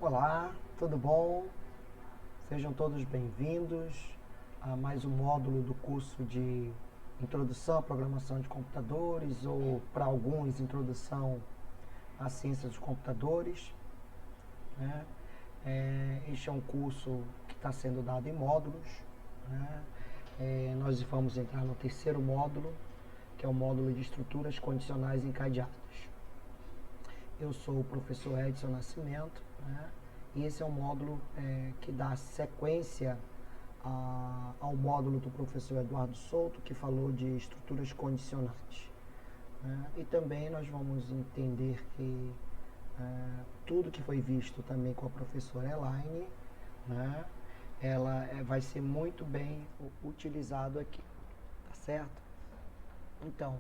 Olá, tudo bom? Sejam todos bem-vindos a mais um módulo do curso de Introdução à Programação de Computadores, ou para alguns, Introdução à Ciência dos Computadores, né? Este é um curso que está sendo dado em módulos, né? Nós vamos entrar no terceiro módulo, que é o módulo de Estruturas Condicionais Encadeadas. Eu sou o professor Edson Nascimento, né? E esse é um módulo que dá sequência ao módulo do professor Eduardo Souto, que falou de estruturas condicionais, né? E também nós vamos entender que tudo que foi visto também com a professora Elaine, né? Ela vai ser muito bem utilizado aqui, tá certo? Então,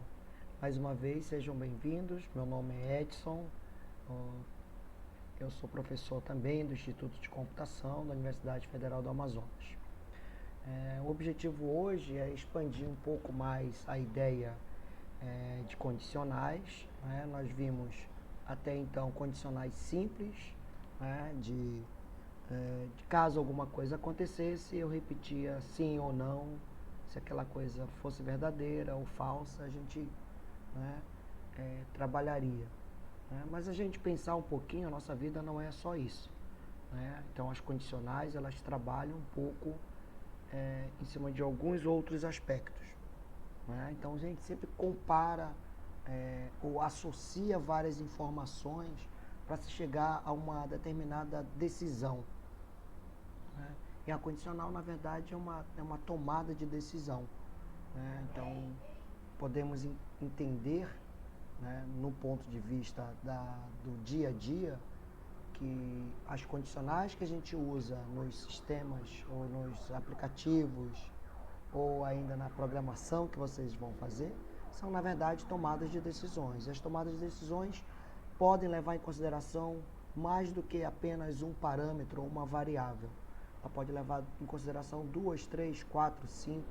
mais uma vez, sejam bem-vindos. Meu nome é Edson. Eu sou professor também do Instituto de Computação da Universidade Federal do Amazonas. O objetivo hoje é expandir um pouco mais a ideia de condicionais, né? Nós vimos até então condicionais simples, né? De caso alguma coisa acontecesse, eu repetia sim ou não, se aquela coisa fosse verdadeira ou falsa, a gente, né, trabalharia. Mas a gente pensar um pouquinho, a nossa vida não é só isso, né? Então as condicionais, elas trabalham um pouco em cima de alguns outros aspectos, né? Então a gente sempre compara ou associa várias informações para se chegar a uma determinada decisão, né? E a condicional, na verdade, é uma tomada de decisão, né? Então podemos entender, né, no ponto de vista do dia a dia, que as condicionais que a gente usa nos sistemas ou nos aplicativos ou ainda na programação que vocês vão fazer são, na verdade, tomadas de decisões. E as tomadas de decisões podem levar em consideração mais do que apenas um parâmetro ou uma variável. Ela pode levar em consideração 2, 3, 4, 5,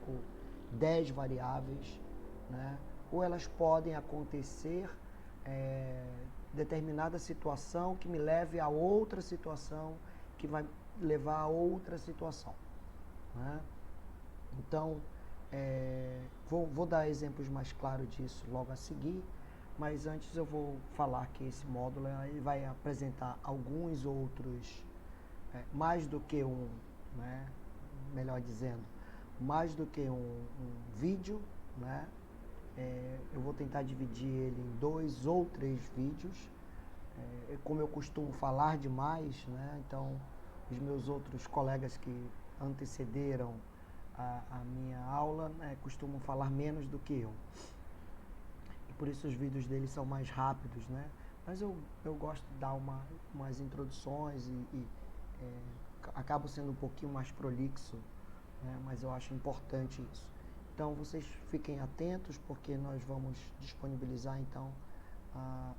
10 variáveis, né? Ou elas podem acontecer determinada situação que me leve a outra situação, que vai levar a outra situação, né? Então, vou dar exemplos mais claros disso logo a seguir, mas antes eu vou falar que esse módulo ele vai apresentar alguns outros, mais do que um, né? Melhor dizendo, mais do que um vídeo, né? Eu vou tentar dividir ele em 2 ou 3 vídeos. Como eu costumo falar demais, né? Então os meus outros colegas que antecederam a minha aula, né, costumam falar menos do que eu. E por isso os vídeos deles são mais rápidos, né? Mas eu gosto de dar umas introduções e acabo sendo um pouquinho mais prolixo, né? Mas eu acho importante isso. Então vocês fiquem atentos, porque nós vamos disponibilizar então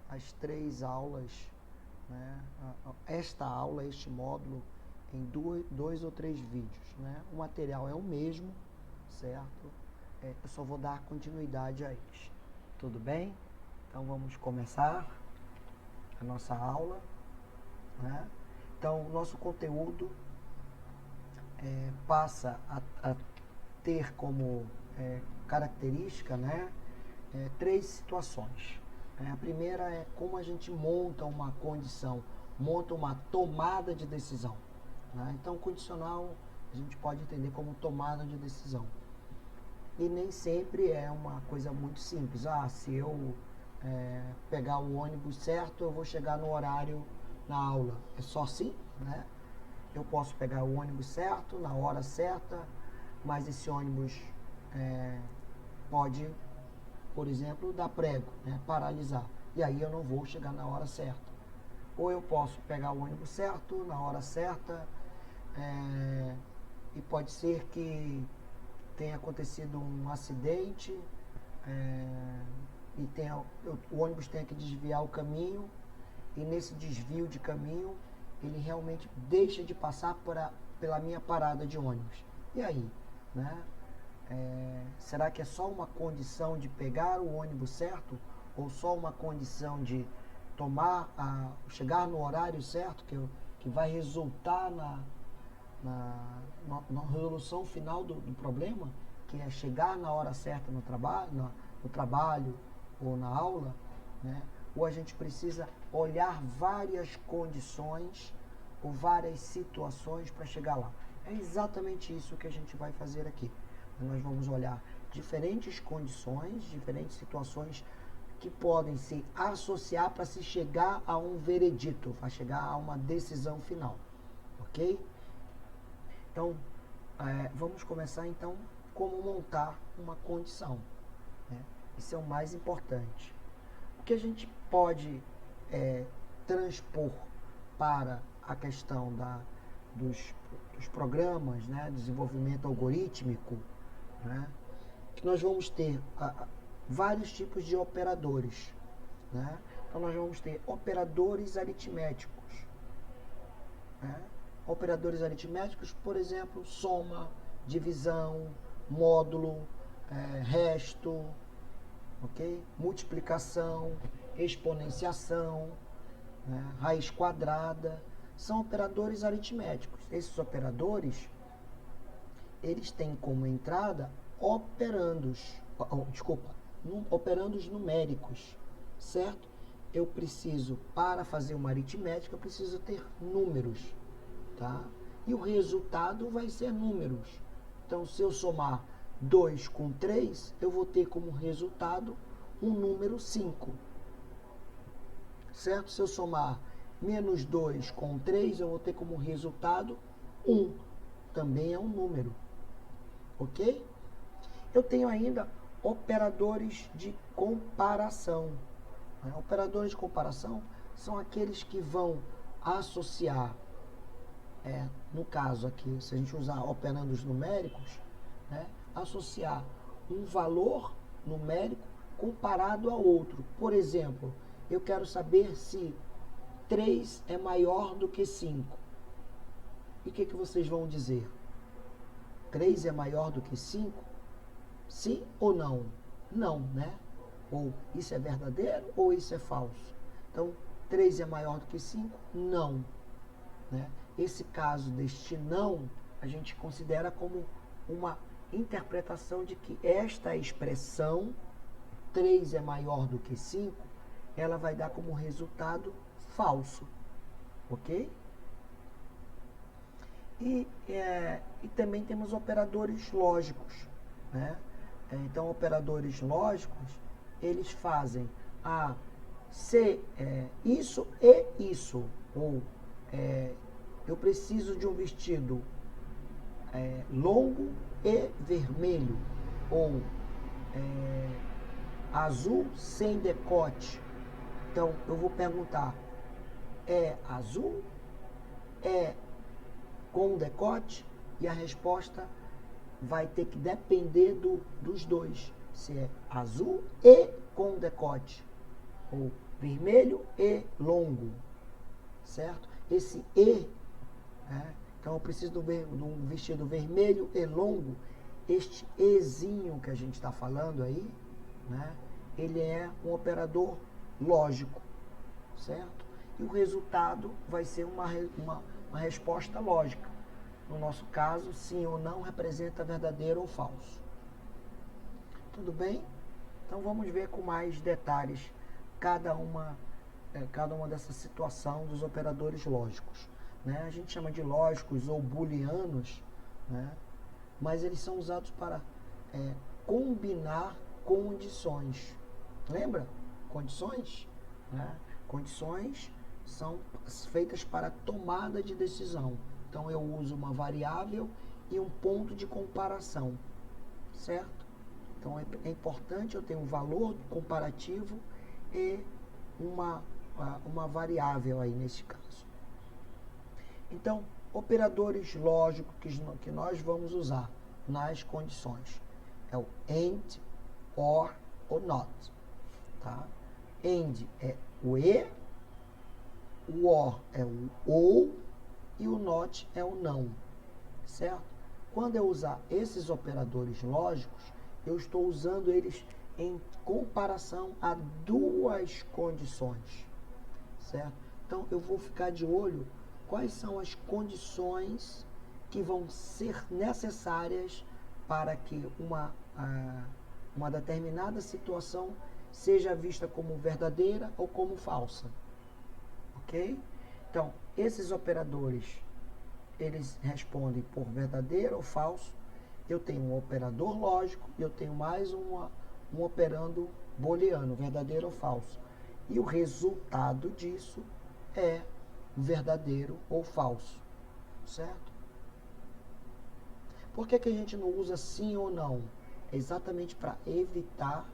as 3 aulas, né? Esta aula, este módulo, em 2 ou 3 vídeos, né? O material é o mesmo, certo? Eu só vou dar continuidade a eles. Tudo bem? Então vamos começar a nossa aula, né? Então o nosso conteúdo passa a ter como característica, né, 3 situações. A primeira é como a gente monta uma condição, monta uma tomada de decisão, né? Então, condicional a gente pode entender como tomada de decisão. E nem sempre é uma coisa muito simples. Se eu pegar o ônibus certo, eu vou chegar no horário na aula. É só assim, né? Eu posso pegar o ônibus certo, na hora certa, mas esse ônibus pode, por exemplo, dar prego, né, paralisar. E aí eu não vou chegar na hora certa. Ou eu posso pegar o ônibus certo, na hora certa, e pode ser que tenha acontecido um acidente, e o ônibus tenha que desviar o caminho, e nesse desvio de caminho ele realmente deixa de passar pela minha parada de ônibus. E aí, né? Será que é só uma condição de pegar o ônibus certo, ou só uma condição de chegar no horário certo que que vai resultar na resolução final do problema, que é chegar na hora certa no trabalho ou na aula, né? Ou a gente precisa olhar várias condições ou várias situações para chegar lá. É exatamente isso que a gente vai fazer aqui. Nós vamos olhar diferentes condições, diferentes situações que podem se associar para se chegar a um veredito, para chegar a uma decisão final, ok? Então, vamos começar então como montar uma condição, né? Isso é o mais importante. O que a gente pode transpor para a questão dos programas, né, desenvolvimento algorítmico, né, que nós vamos ter vários tipos de operadores, né? Então nós vamos ter operadores aritméticos, né? Operadores aritméticos, por exemplo, soma, divisão, módulo, resto, ok? Multiplicação, exponenciação, né? Raiz quadrada, são operadores aritméticos. Esses operadores, eles têm como entrada operandos numéricos, certo? Eu preciso, para fazer uma aritmética, eu preciso ter números, tá? E o resultado vai ser números. Então, se eu somar 2 com 3, eu vou ter como resultado um número 5, certo? Se eu somar menos 2 com 3, eu vou ter como resultado 1, também é um número, ok? Eu tenho ainda operadores de comparação. Operadores de comparação são aqueles que vão associar, no caso aqui, se a gente usar operandos numéricos, né, associar um valor numérico comparado a outro. Por exemplo, eu quero saber se 3 é maior do que 5. E o que vocês vão dizer? 3 é maior do que 5? Sim ou não? Não, né? Ou isso é verdadeiro ou isso é falso? Então, 3 é maior do que 5? Não. Né? Esse caso deste não, a gente considera como uma interpretação de que esta expressão, 3 é maior do que 5, ela vai dar como resultado falso. Ok? E também temos operadores lógicos, né? Então, operadores lógicos, eles fazem isso e isso. Ou eu preciso de um vestido longo e vermelho. Ou azul sem decote. Então, eu vou perguntar, é azul? É com decote? E a resposta vai ter que depender dos dois. Se é azul e com decote, ou vermelho e longo, certo? Esse e, né? Então eu preciso de um vestido vermelho e longo. Este ezinho que a gente está falando aí, né? Ele é um operador lógico, certo? E o resultado vai ser uma resposta lógica. No nosso caso, sim ou não representa verdadeiro ou falso. Tudo bem? Então vamos ver com mais detalhes cada uma dessa situação dos operadores lógicos. Né? A gente chama de lógicos ou booleanos, né? Mas eles são usados para combinar condições. Lembra? Condições? Né? Condições são feitas para tomada de decisão. Então, eu uso uma variável e um ponto de comparação, certo? Então, é importante eu ter um valor comparativo e uma variável aí nesse caso. Então, operadores lógicos que nós vamos usar nas condições é o AND, OR ou NOT. Tá? AND é o E, o OR é o OU, e o NOT é o não, certo? Quando eu usar esses operadores lógicos, eu estou usando eles em comparação a duas condições, certo? Então, eu vou ficar de olho quais são as condições que vão ser necessárias para que uma determinada situação seja vista como verdadeira ou como falsa. Ok? Então, esses operadores, eles respondem por verdadeiro ou falso. Eu tenho um operador lógico e eu tenho mais um operando booleano, verdadeiro ou falso. E o resultado disso é verdadeiro ou falso, certo? Por que a gente não usa sim ou não? É exatamente para evitar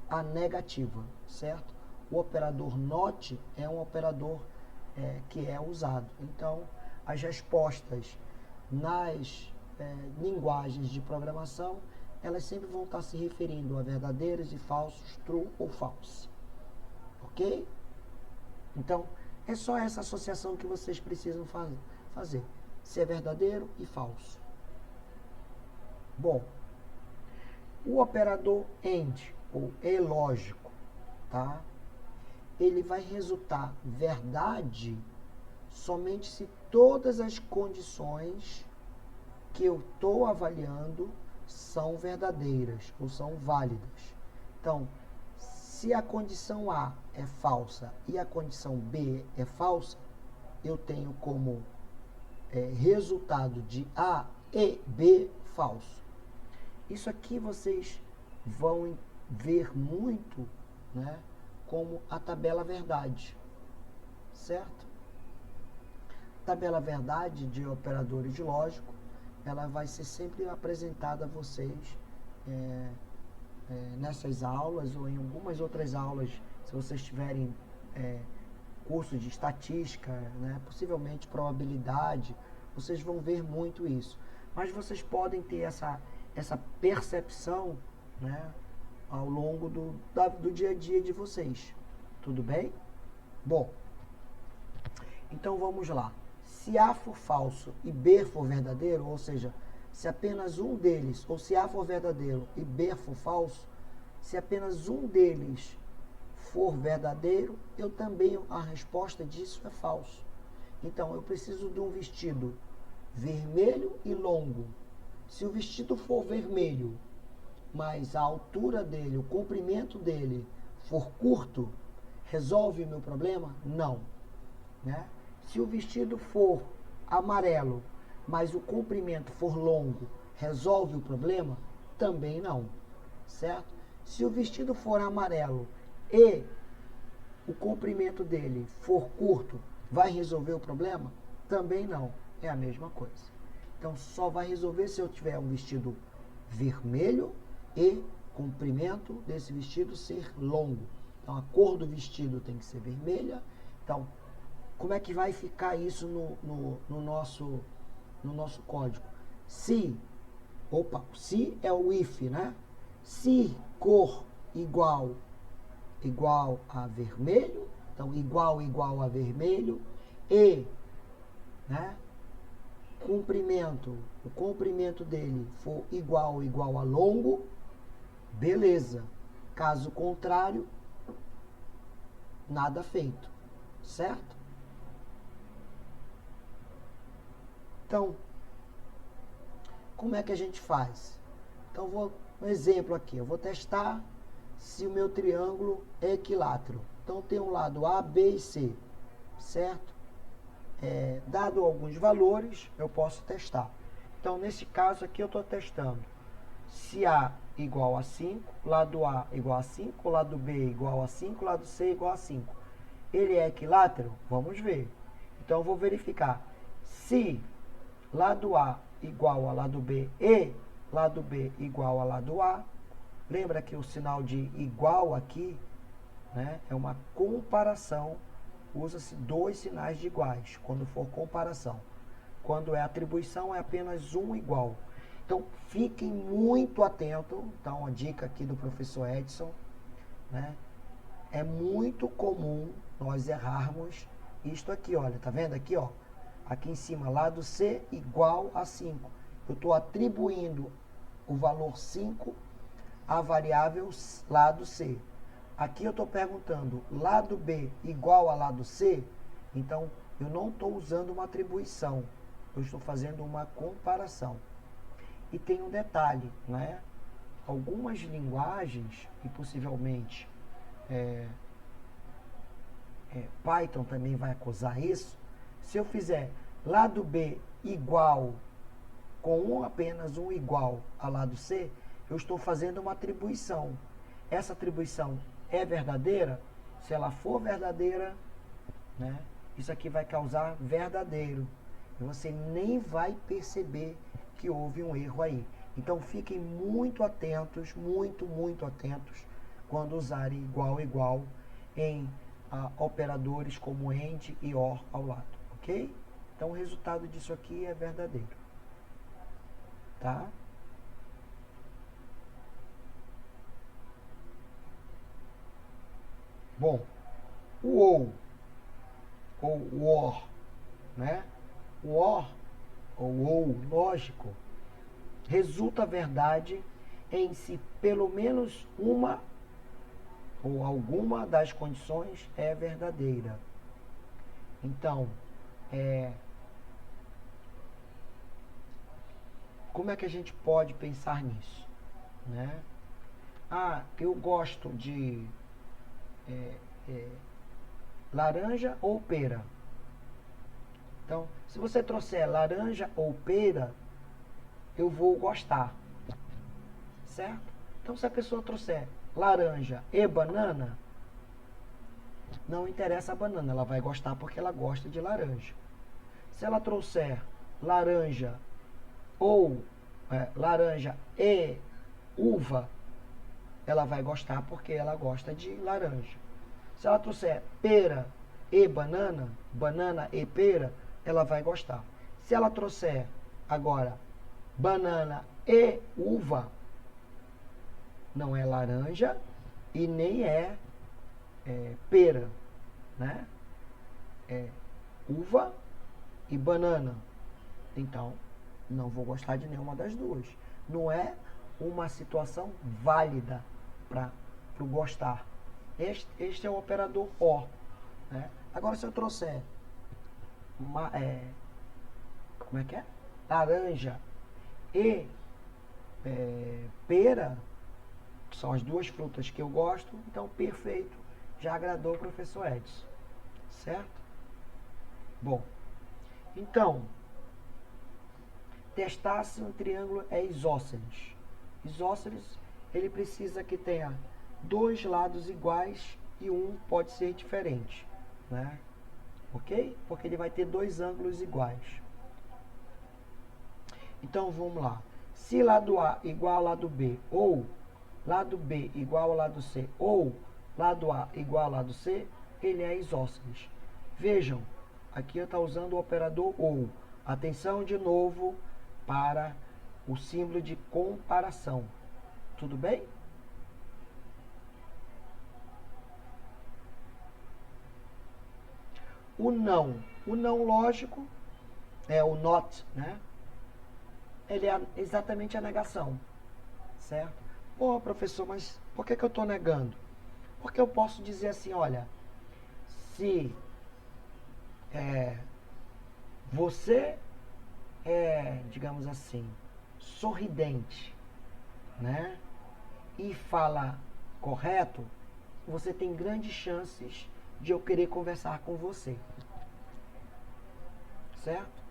a negativa, certo? O operador not é um operador que é usado. Então, as respostas nas linguagens de programação, elas sempre vão estar se referindo a verdadeiros e falsos, true ou false. Ok? Então, é só essa associação que vocês precisam fazer. Se é verdadeiro e falso. Bom, o operador AND, ou lógico, tá? Ele vai resultar verdade somente se todas as condições que eu estou avaliando são verdadeiras ou são válidas. Então, se a condição A é falsa e a condição B é falsa, eu tenho como resultado de A e B falso. Isso aqui vocês vão ver muito, né, como a tabela verdade, certo? Tabela verdade de operadores de lógico, ela vai ser sempre apresentada a vocês nessas aulas ou em algumas outras aulas, se vocês tiverem curso de estatística, né, possivelmente probabilidade, vocês vão ver muito isso. Mas vocês podem ter essa percepção, né, ao longo do dia a dia de vocês. Tudo bem? Bom, então vamos lá. Se A for falso e B for verdadeiro, ou seja, se apenas um deles, ou se A for verdadeiro e B for falso, se apenas um deles for verdadeiro, eu também, a resposta disso é falso. Então, eu preciso de um vestido vermelho e longo. Se o vestido for vermelho, mas a altura dele, o comprimento dele for curto, resolve o meu problema? Não. Né? Se o vestido for amarelo, mas o comprimento for longo, resolve o problema? Também não. Certo? Se o vestido for amarelo e o comprimento dele for curto, vai resolver o problema? Também não. É a mesma coisa. Então, só vai resolver se eu tiver um vestido vermelho e comprimento desse vestido ser longo. Então, a cor do vestido tem que ser vermelha. Então, como é que vai ficar isso no nosso código? Se é o if, né? Se cor igual a vermelho, então igual a vermelho, e, né, o comprimento dele for igual a longo, beleza. Caso contrário, nada feito, certo? Então, como é que a gente faz? Então, um exemplo aqui, eu vou testar se o meu triângulo é equilátero. Então, tem um lado A, B e C, certo? Dado alguns valores, eu posso testar. Então, nesse caso aqui, eu estou testando se A igual a 5, lado A igual a 5, lado B igual a 5, lado C igual a 5. Ele é equilátero? Vamos ver. Então, eu vou verificar se lado A igual a lado B e lado B igual a lado A. Lembra que o sinal de igual aqui, né, é uma comparação. Usa-se dois sinais de iguais quando for comparação. Quando é atribuição, é apenas um igual. Então, fiquem muito atentos. Então, a dica aqui do professor Edson, né? É muito comum nós errarmos isto aqui, olha, tá vendo aqui, ó? Aqui em cima, lado C igual a 5. Eu estou atribuindo o valor 5 à variável lado C. Aqui eu estou perguntando, lado B igual a lado C? Então, eu não estou usando uma atribuição, eu estou fazendo uma comparação. E tem um detalhe, né? Algumas linguagens, e possivelmente Python também vai acusar isso, se eu fizer lado B igual, com apenas um igual a lado C, eu estou fazendo uma atribuição. Essa atribuição é verdadeira? Se ela for verdadeira, né, isso aqui vai causar verdadeiro. E você nem vai perceber que houve um erro aí. Então fiquem muito atentos, muito atentos, quando usarem igual em operadores como AND e OR ao lado, ok? Então o resultado disso aqui é verdadeiro, tá? Bom, o ou OR, né? O OR, ou lógico, resulta verdade em se pelo menos uma ou alguma das condições é verdadeira. Então, como é que a gente pode pensar nisso, né? Ah, eu gosto de laranja ou pera. Então, se você trouxer laranja ou pera, eu vou gostar, certo? Então, se a pessoa trouxer laranja e banana, não interessa a banana, ela vai gostar porque ela gosta de laranja. Se ela trouxer laranja ou laranja e uva, ela vai gostar porque ela gosta de laranja. Se ela trouxer pera e banana, banana e pera, ela vai gostar. Se ela trouxer agora banana e uva, não é laranja e nem pera, né? É uva e banana. Então, não vou gostar de nenhuma das duas. Não é uma situação válida para o gostar. Este é o operador OR, né? Agora, se eu trouxer como é que é? Laranja e pera, que são as duas frutas que eu gosto, então perfeito, já agradou o professor Edson, certo? Bom, então, testar se um triângulo é isósceles. Isósceles, ele precisa que tenha dois lados iguais e um pode ser diferente, né? Ok? Porque ele vai ter dois ângulos iguais. Então, vamos lá. Se lado A igual ao lado B, ou lado B igual ao lado C, ou lado A igual ao lado C, ele é isósceles. Vejam, aqui eu estou usando o operador OU. Atenção de novo para o símbolo de comparação. Tudo bem? O não lógico é o not, né? Ele é exatamente a negação, certo? Pô, professor, mas por que eu estou negando? Porque eu posso dizer assim, olha, se você é, digamos assim, sorridente, né? E fala correto, você tem grandes chances de eu querer conversar com você. Certo?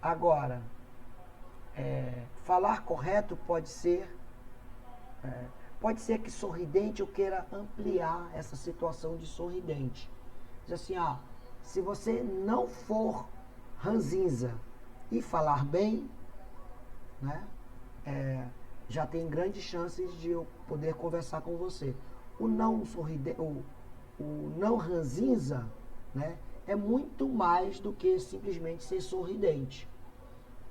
Agora, falar correto pode ser que sorridente eu queira ampliar essa situação de sorridente. Diz assim, se você não for ranzinza e falar bem, né, já tem grandes chances de eu poder conversar com você. O não sorridente, o não ranzinza, né, é muito mais do que simplesmente ser sorridente.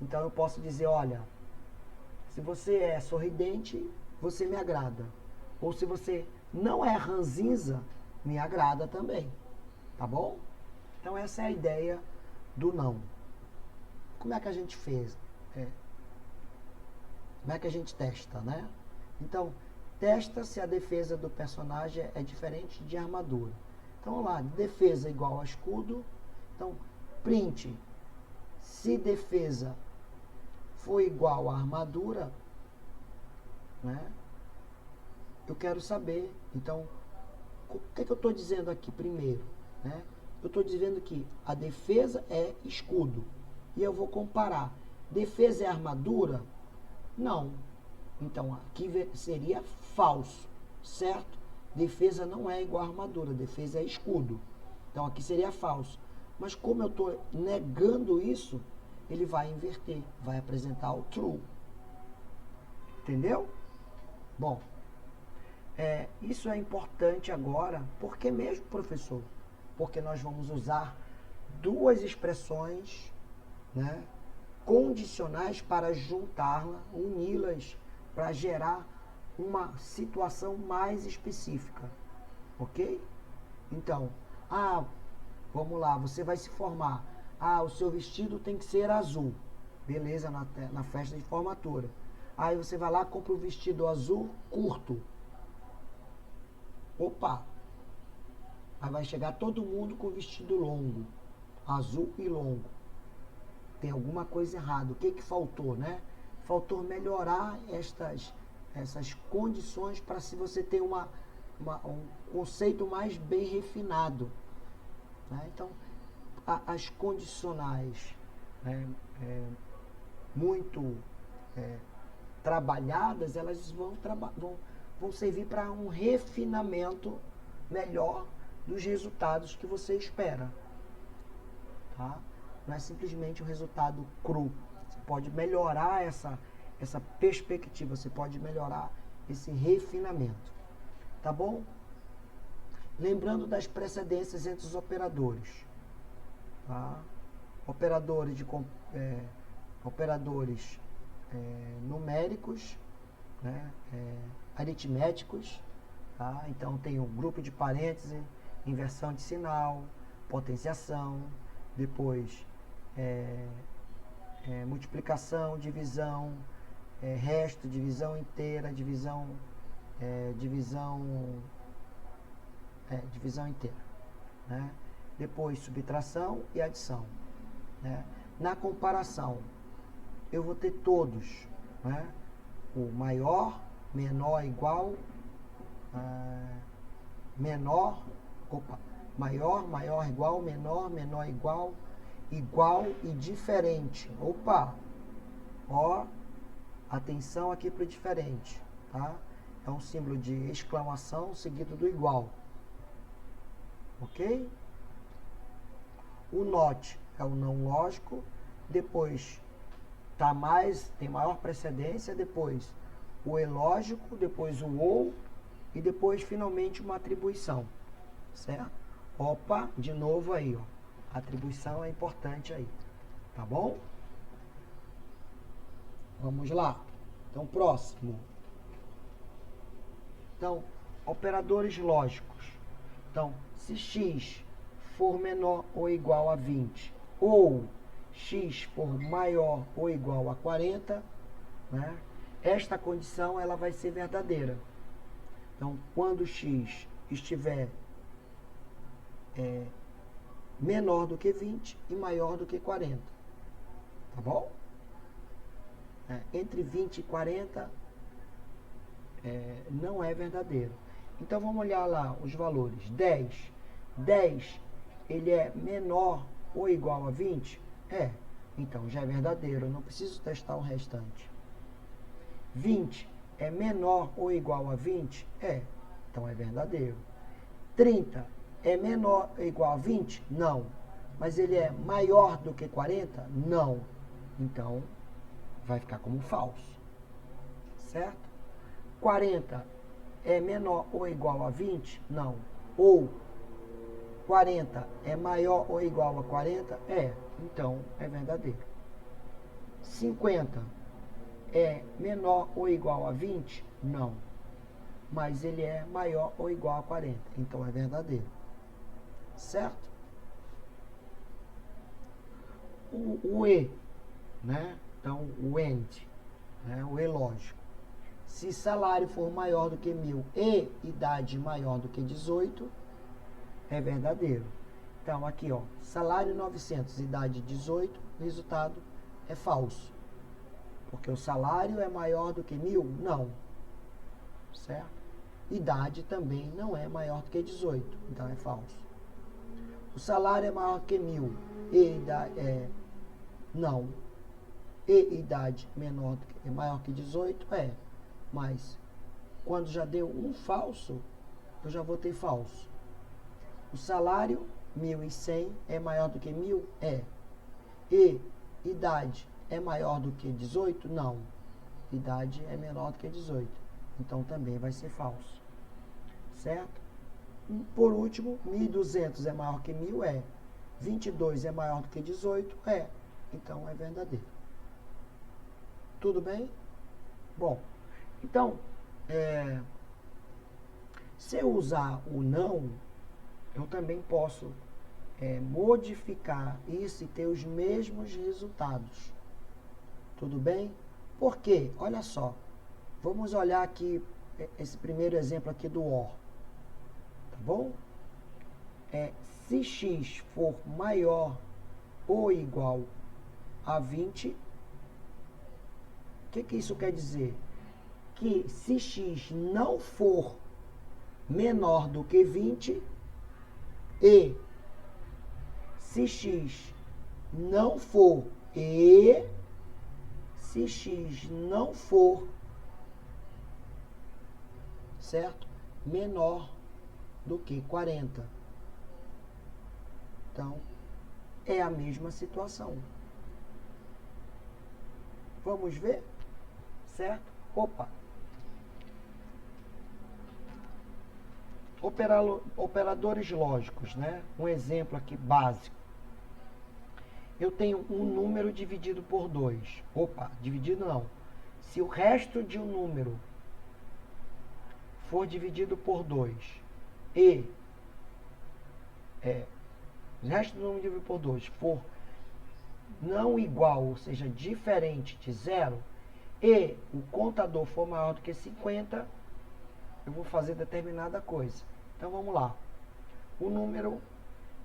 Então eu posso dizer, olha, se você é sorridente, você me agrada. Ou se você não é ranzinza, me agrada também. Tá bom? Então essa é a ideia do não. Como é que a gente fez? Como é que a gente testa, né? Então, testa se a defesa do personagem é diferente de armadura. Então, vamos lá, defesa igual a escudo Então, print, se defesa for igual à armadura, né, eu quero saber. Então, o que eu estou dizendo aqui primeiro? Né? Eu estou dizendo que a defesa é escudo. E eu vou comparar. Defesa é armadura? Não. Então, aqui seria falso, certo? Defesa não é igual a armadura, defesa é escudo. Então, aqui seria falso. Mas como eu estou negando isso, ele vai inverter, vai apresentar o true. Entendeu? Bom, isso é importante agora, porque mesmo, professor? Porque nós vamos usar duas expressões, né, condicionais para juntá-las, uni-las, para gerar uma situação mais específica, ok? Então, vamos lá, você vai se formar. O seu vestido tem que ser azul, beleza, na festa de formatura. Aí você vai lá, compra o vestido azul curto. Opa! Aí vai chegar todo mundo com vestido longo, azul e longo. Tem alguma coisa errada. O que faltou, né? Faltou melhorar essas condições para se você ter um conceito mais bem refinado. Né? Então, as condicionais, né, muito trabalhadas, elas vão servir para um refinamento melhor dos resultados que você espera. Tá? Não é simplesmente um resultado cru. Você pode melhorar essa perspectiva, você pode melhorar esse refinamento. Tá bom? Lembrando das precedências entre os operadores. Tá? Operadores numéricos, né? Aritméticos. Tá? Então tem um grupo de parênteses, inversão de sinal, potenciação, depois multiplicação, divisão, resto, divisão inteira, divisão inteira. Né? Depois subtração e adição. Né? Na comparação, eu vou ter todos. Né? O maior, menor, igual, maior, maior, igual, menor, menor, igual, igual e diferente. Opa! Ó, atenção aqui para o diferente, tá? É um símbolo de exclamação seguido do igual. Ok? O not é o não lógico, depois tem maior precedência, depois o elógico, depois o ou e depois finalmente uma atribuição, certo? Opa, de novo aí, ó. A atribuição é importante aí, tá bom? Vamos lá. Então, próximo. Então, operadores lógicos. Então, se x for menor ou igual a 20, ou x for maior ou igual a 40, né, esta condição ela vai ser verdadeira. Então, quando x estiver menor do que 20 e maior do que 40. Tá bom? Entre 20 e 40 não é verdadeiro. Então, vamos olhar lá os valores. 10. 10, ele é menor ou igual a 20? Então já é verdadeiro, eu não preciso testar o restante. 20 é menor ou igual a 20? Então é verdadeiro. 30 é menor ou igual a 20? Não. Mas ele é maior do que 40? Não. Então vai ficar como falso. Certo? 40 é menor ou igual a 20? Não. Ou 40 é maior ou igual a 40? Então é verdadeiro. 50 é menor ou igual a 20? Não. Mas ele é maior ou igual a 40. Então é verdadeiro. Certo? O E, né? Então o END, né? O E lógico. Se salário for maior do que 1.000 e idade maior do que 18, é verdadeiro. Então, aqui, ó, salário 900, idade 18, resultado é falso. Porque o salário é maior do que 1.000? Não. Certo? Idade também não é maior do que 18, então é falso. O salário é maior que 1.000 e idade não. E idade é maior que 18 é. Mas quando já deu um falso, eu já vou ter falso. O salário 1.100 é maior do que 1.000? É. E idade é maior do que 18? Não. Idade é menor do que 18. Então também vai ser falso. Certo? Por último, 1.200 é maior que 1.000? É. 22 é maior do que 18? É. Então é verdadeiro. Tudo bem? Bom, então, se eu usar o não, eu também posso modificar isso e ter os mesmos resultados. Tudo bem? Por quê? Olha só. Vamos olhar aqui esse primeiro exemplo aqui do OR. Tá bom? Se x for maior ou igual a 20, o que isso quer dizer? Que se x não for menor do que 20 e se x não for certo? Menor do que 40. Então, é a mesma situação. Vamos ver? Certo? Opa! Operadores lógicos, né? Um exemplo aqui básico. Eu tenho um número dividido por 2. Opa, dividido não. Se o resto de um número for dividido por 2 e o resto do número dividido por 2 for não igual, ou seja, diferente de 0, e o contador for maior do que 50, eu vou fazer determinada coisa. Então vamos lá. O número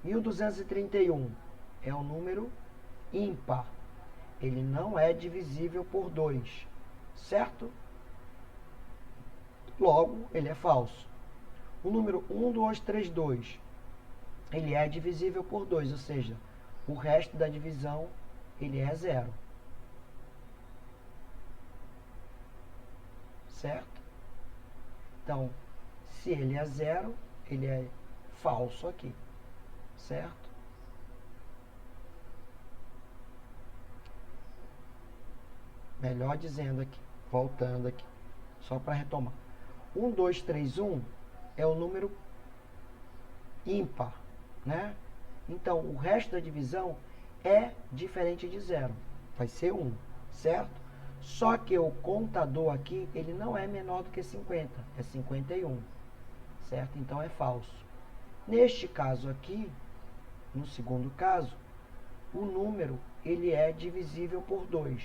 1231 é um número ímpar. Ele não é divisível por 2, certo? Logo, ele é falso. O número 1232, ele é divisível por 2, ou seja, o resto da divisão, ele é 0. Certo? Então, se ele é 0, ele é falso aqui. Certo? Melhor dizendo aqui, voltando aqui, só para retomar. 1231 é o número ímpar, né? Então, o resto da divisão é diferente de 0. Vai ser 1, certo? Só que o contador aqui, ele não é menor do que 50, é 51, certo? Então, é falso. Neste caso aqui, no segundo caso, o número, ele é divisível por 2.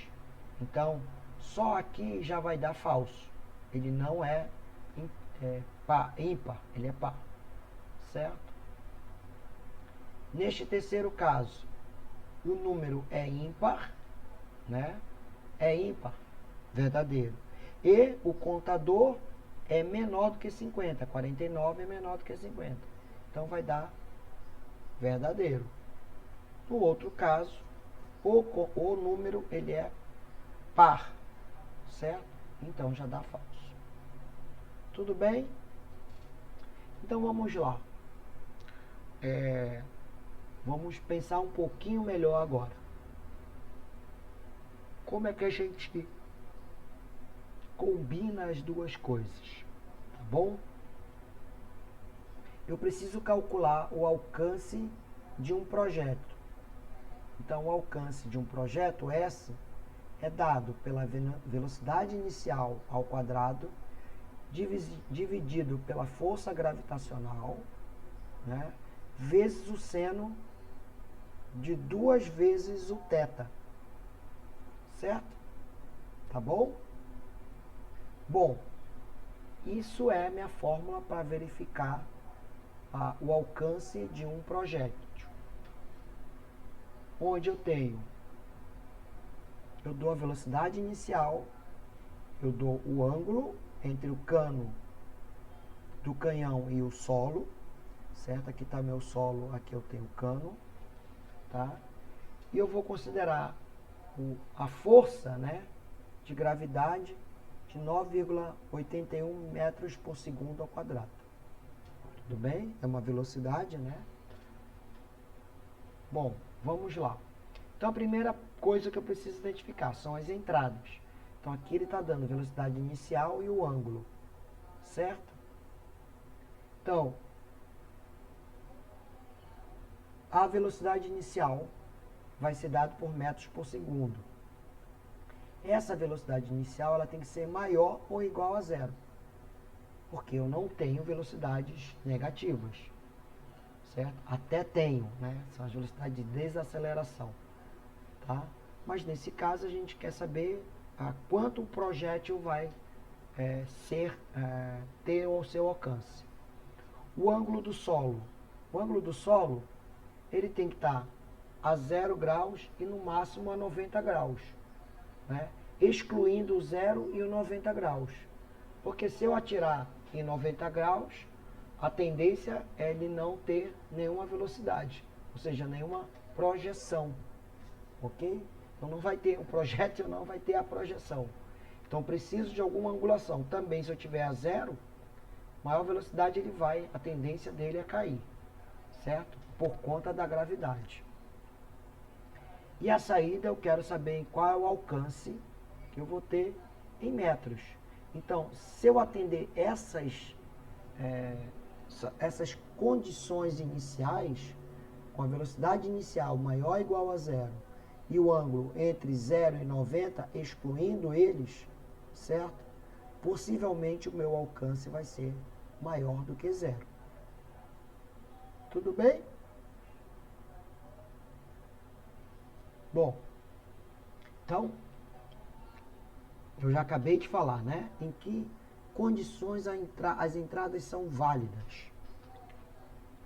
Então, só aqui já vai dar falso. Ele não é ímpar, ele é par, certo? Neste terceiro caso, o número é ímpar, né? É ímpar, verdadeiro. E o contador é menor do que 50, 49 é menor do que 50. Então vai dar verdadeiro. No outro caso, o número ele é par, certo? Então já dá falso. Tudo bem? Então vamos lá. Vamos pensar um pouquinho melhor agora. Como é que a gente combina as duas coisas? Tá bom? Eu preciso calcular o alcance de um projeto. Então, o alcance de um projeto S é dado pela velocidade inicial ao quadrado dividido pela força gravitacional, né, vezes o seno de 2 vezes o θ. Certo? Tá bom? Bom, isso é minha fórmula para verificar o alcance de um projeto. onde eu dou a velocidade inicial, eu dou o ângulo entre o cano do canhão e o solo, certo? Aqui está meu solo, aqui eu tenho o cano, tá? E eu vou considerar a força, né, de gravidade de 9,81 metros por segundo ao quadrado. Tudo bem? É uma velocidade, né? Bom, vamos lá. Então, a primeira coisa que eu preciso identificar são as entradas. Então, aqui ele está dando a velocidade inicial e o ângulo, certo? Então, a velocidade inicial vai ser dada por metros por segundo. Essa velocidade inicial ela tem que ser maior ou igual a zero, porque eu não tenho velocidades negativas, certo? Até tenho, né? São as velocidades de desaceleração, tá? Mas nesse caso a gente quer saber quanto o projétil vai ter o seu alcance. O ângulo do solo. O ângulo do solo, ele tem que estar a 0 graus e no máximo a 90 graus, né? Excluindo o 0 e o 90 graus. Porque se eu atirar em 90 graus, a tendência é ele não ter nenhuma velocidade, ou seja, nenhuma projeção, ok? Então não vai ter, o projétil não vai ter a projeção. Então preciso de alguma angulação. Também se eu tiver a 0, maior velocidade a tendência dele é cair, certo? Por conta da gravidade. E a saída eu quero saber qual é o alcance que eu vou ter em metros. Então, se eu atender essas condições iniciais, com a velocidade inicial maior ou igual a zero e o ângulo entre 0 e 90, excluindo eles, certo? Possivelmente o meu alcance vai ser maior do que zero. Tudo bem? Bom, então, eu já acabei de falar, né? Em que condições as entradas são válidas,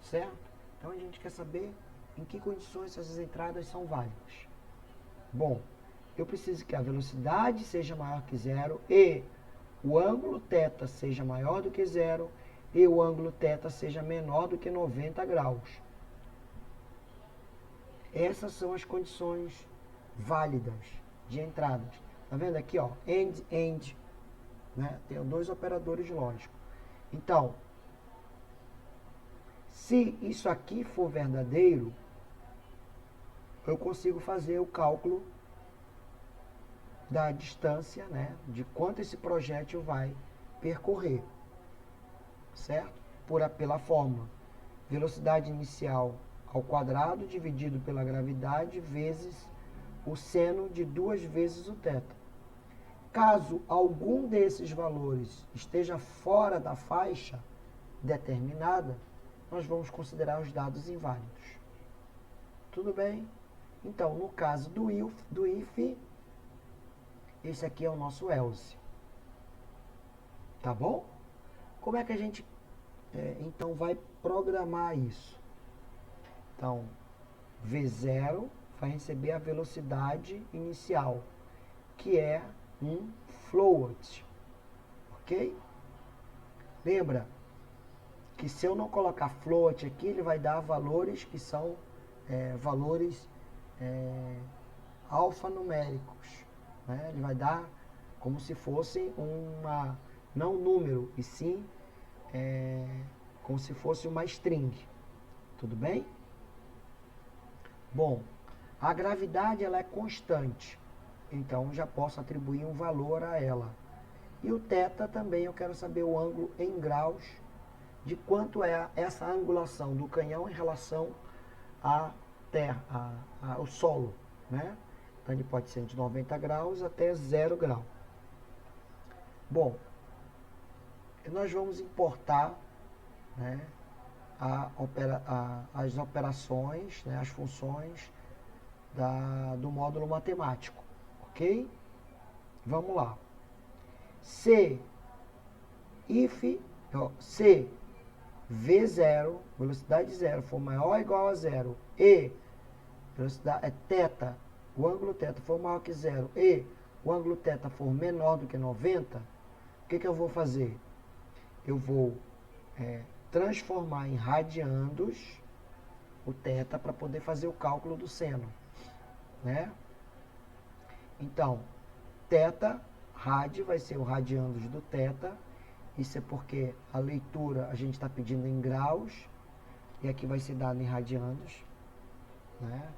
certo? Então, a gente quer saber em que condições essas entradas são válidas. Bom, eu preciso que a velocidade seja maior que zero e o ângulo θ seja maior do que zero e o ângulo θ seja menor do que 90 graus. Essas são as condições válidas de entradas. Tá vendo aqui, ó, end, né? Tem dois operadores lógicos. Então, se isso aqui for verdadeiro, eu consigo fazer o cálculo da distância, né, de quanto esse projétil vai percorrer, certo? Pela fórmula, velocidade inicial ao quadrado dividido pela gravidade vezes o seno de 2 vezes o θ. Caso algum desses valores esteja fora da faixa determinada, nós vamos considerar os dados inválidos. Tudo bem? Então, no caso do if, esse aqui é o nosso else. Tá bom? Como é que a gente, então, vai programar isso? Então, V0 vai receber a velocidade inicial, que é um float, ok? Lembra que se eu não colocar float aqui, ele vai dar valores que são valores alfanuméricos, né? Ele vai dar como se fosse não um número, e sim como se fosse uma string. Tudo bem? Bom, a gravidade ela é constante, então já posso atribuir um valor a ela. E o θ também eu quero saber o ângulo em graus, de quanto é essa angulação do canhão em relação à terra, ao solo, né? Então ele pode ser de 90 graus até 0 grau. Bom, nós vamos importar, né, as operações, né, as funções do módulo matemático, ok? Vamos lá. Se V0, velocidade zero, for maior ou igual a zero, e Velocidade é θ. O ângulo θ for maior que zero e o ângulo θ for menor do que 90, o que eu vou fazer? Eu vou transformar em radiandos o θ para poder fazer o cálculo do seno, né? Então, θ, rad, vai ser o radiandos do θ. Isso é porque a leitura a gente está pedindo em graus, e aqui vai ser dado em radiandos, né?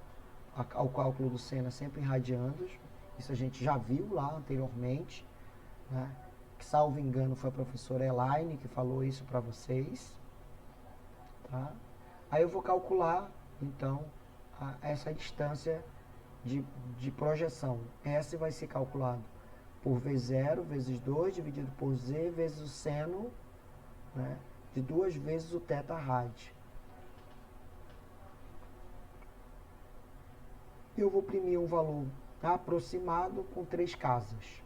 O cálculo do seno é sempre em radiandos. Isso a gente já viu lá anteriormente, né? Que, salvo engano, foi a professora Elaine que falou isso para vocês. Tá? Aí eu vou calcular, então, essa distância de projeção. S vai ser calculado por V0 vezes 2 dividido por Z vezes o seno, né, de 2 vezes o θ rad. Eu vou imprimir um valor aproximado com 3 casas.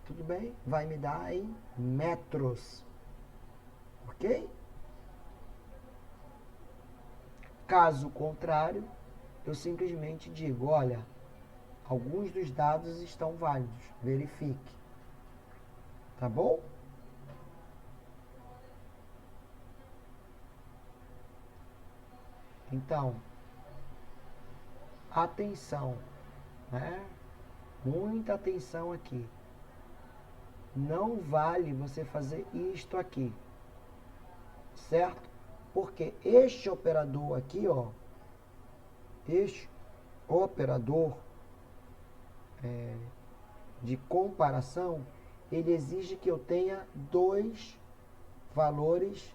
Tudo bem? Vai me dar em metros. Ok? Caso contrário, eu simplesmente digo, olha, alguns dos dados estão válidos, verifique. Tá bom? Então, atenção, né? Muita atenção aqui. Não vale você fazer isto aqui, certo? Porque este operador aqui, ó, este operador de comparação, ele exige que eu tenha dois valores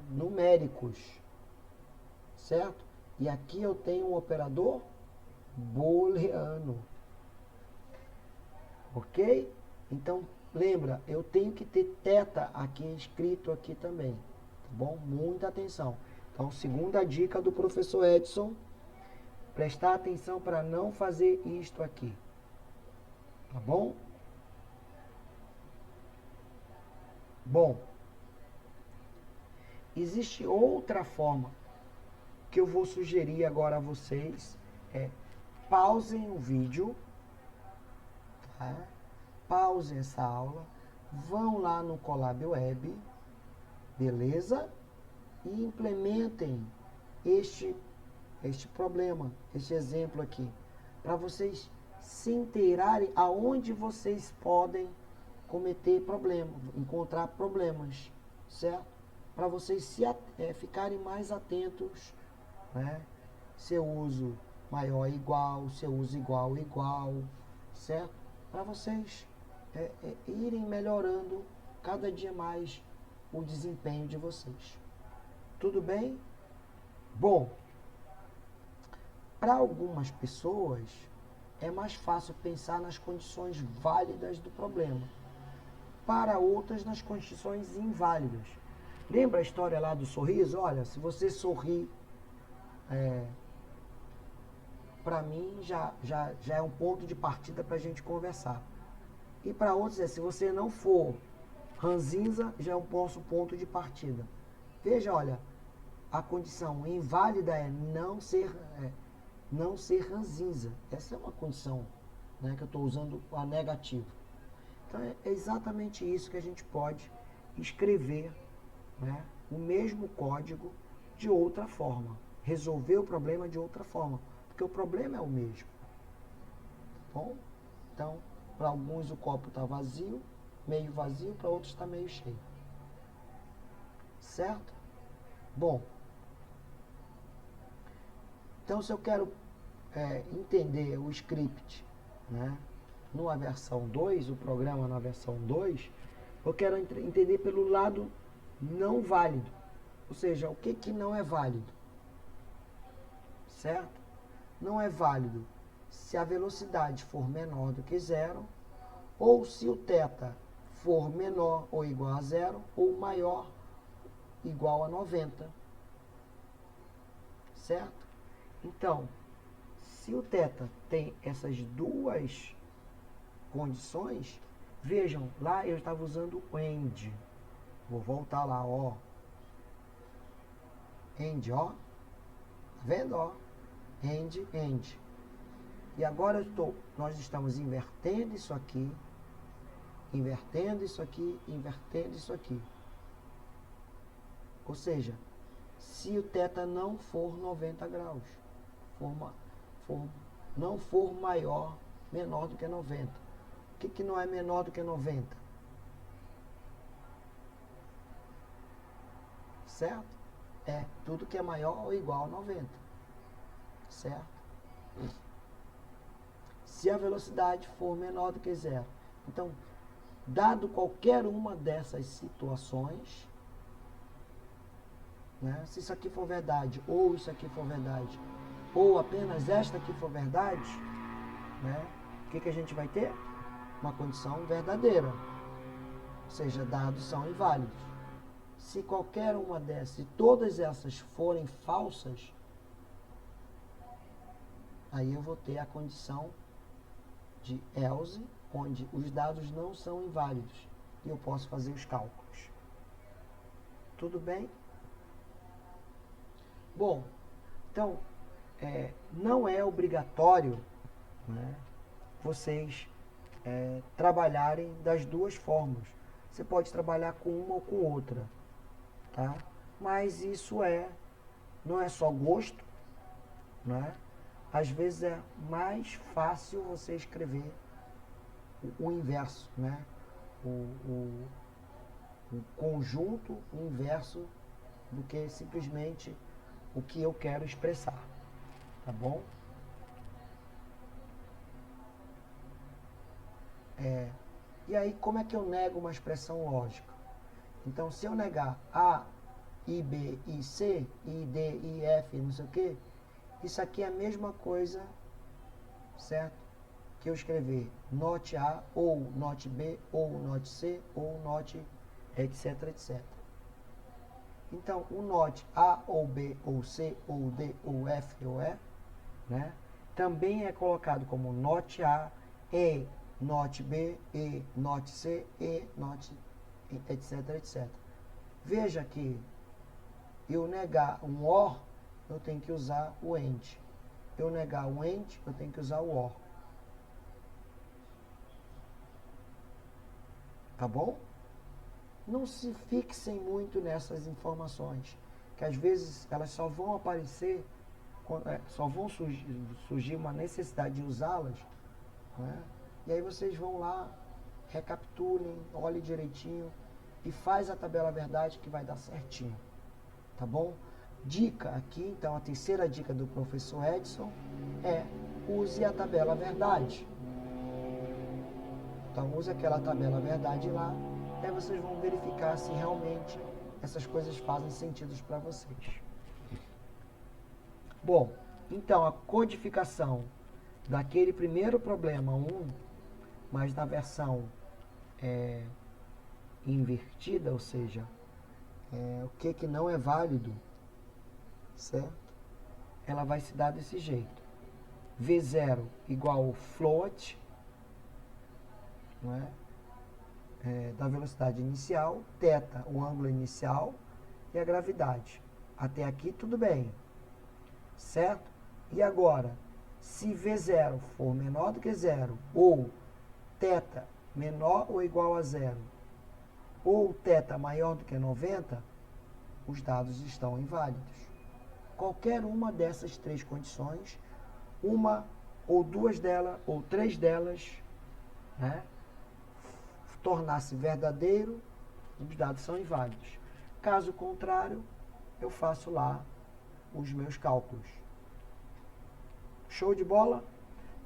numéricos, certo? E aqui eu tenho um operador booleano, ok? Então, lembra, eu tenho que ter θ aqui escrito aqui também, tá bom? Muita atenção. Então, segunda dica do professor Edson, prestar atenção para não fazer isto aqui, tá bom? Bom, existe outra forma que eu vou sugerir agora a vocês, pausem o vídeo, tá? Pausem essa aula, vão lá no Colab Web, beleza? E implementem este problema, este exemplo aqui, para vocês se inteirarem aonde vocês podem cometer problema, encontrar problemas, certo? Para vocês ficarem mais atentos, né? Seu uso maior igual, seu uso igual, certo? Para vocês irem melhorando cada dia mais o desempenho de vocês. Tudo bem? Bom, para algumas pessoas é mais fácil pensar nas condições válidas do problema. Para outras, nas condições inválidas. Lembra a história lá do sorriso? Olha, se você sorrir, para mim já é um ponto de partida para a gente conversar. E para outros se você não for ranzinza, já é um ponto de partida. Veja, olha, a condição inválida é não ser ranzinza. Essa é uma condição, né, que eu estou usando a negativa. Então é exatamente isso que a gente pode escrever, né, o mesmo código de outra forma. Resolver o problema de outra forma. Porque o problema é o mesmo. Tá bom? Então, para alguns o copo está vazio, meio vazio, para outros está meio cheio. Certo? Bom, então se eu quero entender o script, né, numa versão 2, o programa na versão 2, eu quero entender pelo lado não válido. Ou seja, o que não é válido. Certo? Não é válido se a velocidade for menor do que zero, ou se o θ for menor ou igual a zero, ou maior igual a 90. Certo? Então, se o θ tem essas duas condições, vejam, lá eu estava usando o AND. Vou voltar lá, ó. AND, ó. vendo, ó? AND, AND. E agora nós estamos invertendo isso aqui, invertendo isso aqui, invertendo isso aqui. Ou seja, se o θ não for 90 graus, não for menor do que 90. O que não é menor do que 90? Certo? É tudo que é maior ou igual a 90. Certo? Se a velocidade for menor do que zero. Então, dado qualquer uma dessas situações, né, se isso aqui for verdade, ou isso aqui for verdade, ou apenas esta aqui for verdade, né, o que a gente vai ter? Uma condição verdadeira. Ou seja, dados são inválidos. Se qualquer uma dessas, se todas essas forem falsas, aí eu vou ter a condição de else, onde os dados não são inválidos e eu posso fazer os cálculos. Tudo bem? Bom, então, não é obrigatório, né, vocês trabalharem das duas formas. Você pode trabalhar com uma ou com outra, tá? Mas isso não é só gosto, né? Às vezes é mais fácil você escrever o inverso, né? O conjunto inverso do que simplesmente o que eu quero expressar, tá bom? E aí, como é que eu nego uma expressão lógica? Então, se eu negar A, I, B, I, C, I, D, I, F, não sei o quê, isso aqui é a mesma coisa, certo? Que eu escrever not A, ou not B, ou not C, ou not etc, etc. Então, o not A, ou B, ou C, ou D, ou F, ou E, né, também é colocado como not A, E, not B, E, not C, E, not etc, etc. Veja que eu negar um OR, eu tenho que usar o AND. Eu negar o AND, eu tenho que usar o OR. Tá bom? Não se fixem muito nessas informações, que às vezes elas só vão aparecer, só vão surgir uma necessidade de usá-las, né? E aí vocês vão lá, recapitulem, olhem direitinho e faz a tabela verdade que vai dar certinho. Tá bom? Dica aqui, então, a terceira dica do professor Edson é: use a tabela verdade. Então, use aquela tabela verdade lá, e aí vocês vão verificar se realmente essas coisas fazem sentido para vocês. Bom, então, a codificação daquele primeiro problema 1, mas na versão invertida, ou seja, o que não é válido, certo? Ela vai se dar desse jeito. V0 igual float, não é? Da velocidade inicial, θ, o ângulo inicial, e a gravidade. Até aqui tudo bem, certo? E agora, se V0 for menor do que zero, ou θ menor ou igual a zero, ou θ maior do que 90, os dados estão inválidos. Qualquer uma dessas três condições, uma ou duas delas, ou três delas, né, tornar-se verdadeiro, os dados são inválidos. Caso contrário, eu faço lá os meus cálculos. Show de bola?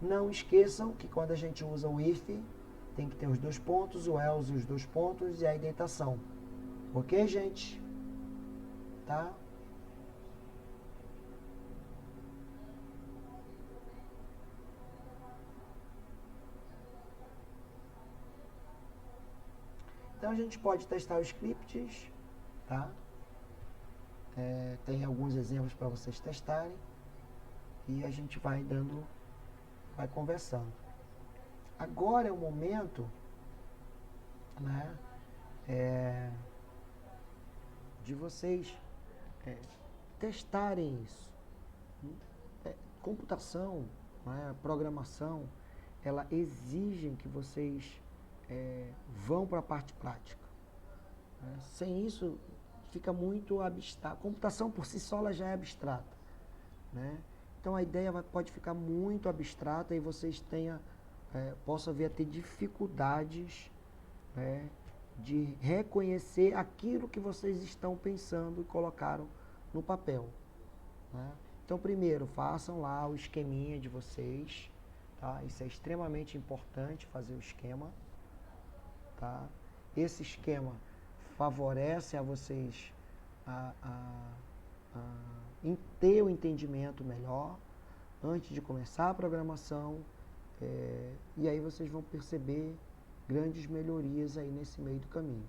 Não esqueçam que quando a gente usa o if, tem que ter os dois pontos, o else, os dois pontos e a indentação. Ok, gente? Tá? Então a gente pode testar os scripts, tá? Tem alguns exemplos para vocês testarem e a gente vai conversando. Agora é o momento, né, de vocês testarem isso, Computação, né, programação, ela exige que vocês vão para a parte prática. Né? Sem isso, fica muito abstrato. A computação por si só ela já é abstrata. Né? Então a ideia pode ficar muito abstrata e vocês possam vir a ter dificuldades, né, de reconhecer aquilo que vocês estão pensando e colocaram no papel. Né? Então, primeiro, façam lá o esqueminha de vocês. Tá? Isso é extremamente importante, fazer o esquema. Tá? Esse esquema favorece a vocês em ter o entendimento melhor antes de começar a programação, e aí vocês vão perceber grandes melhorias aí nesse meio do caminho,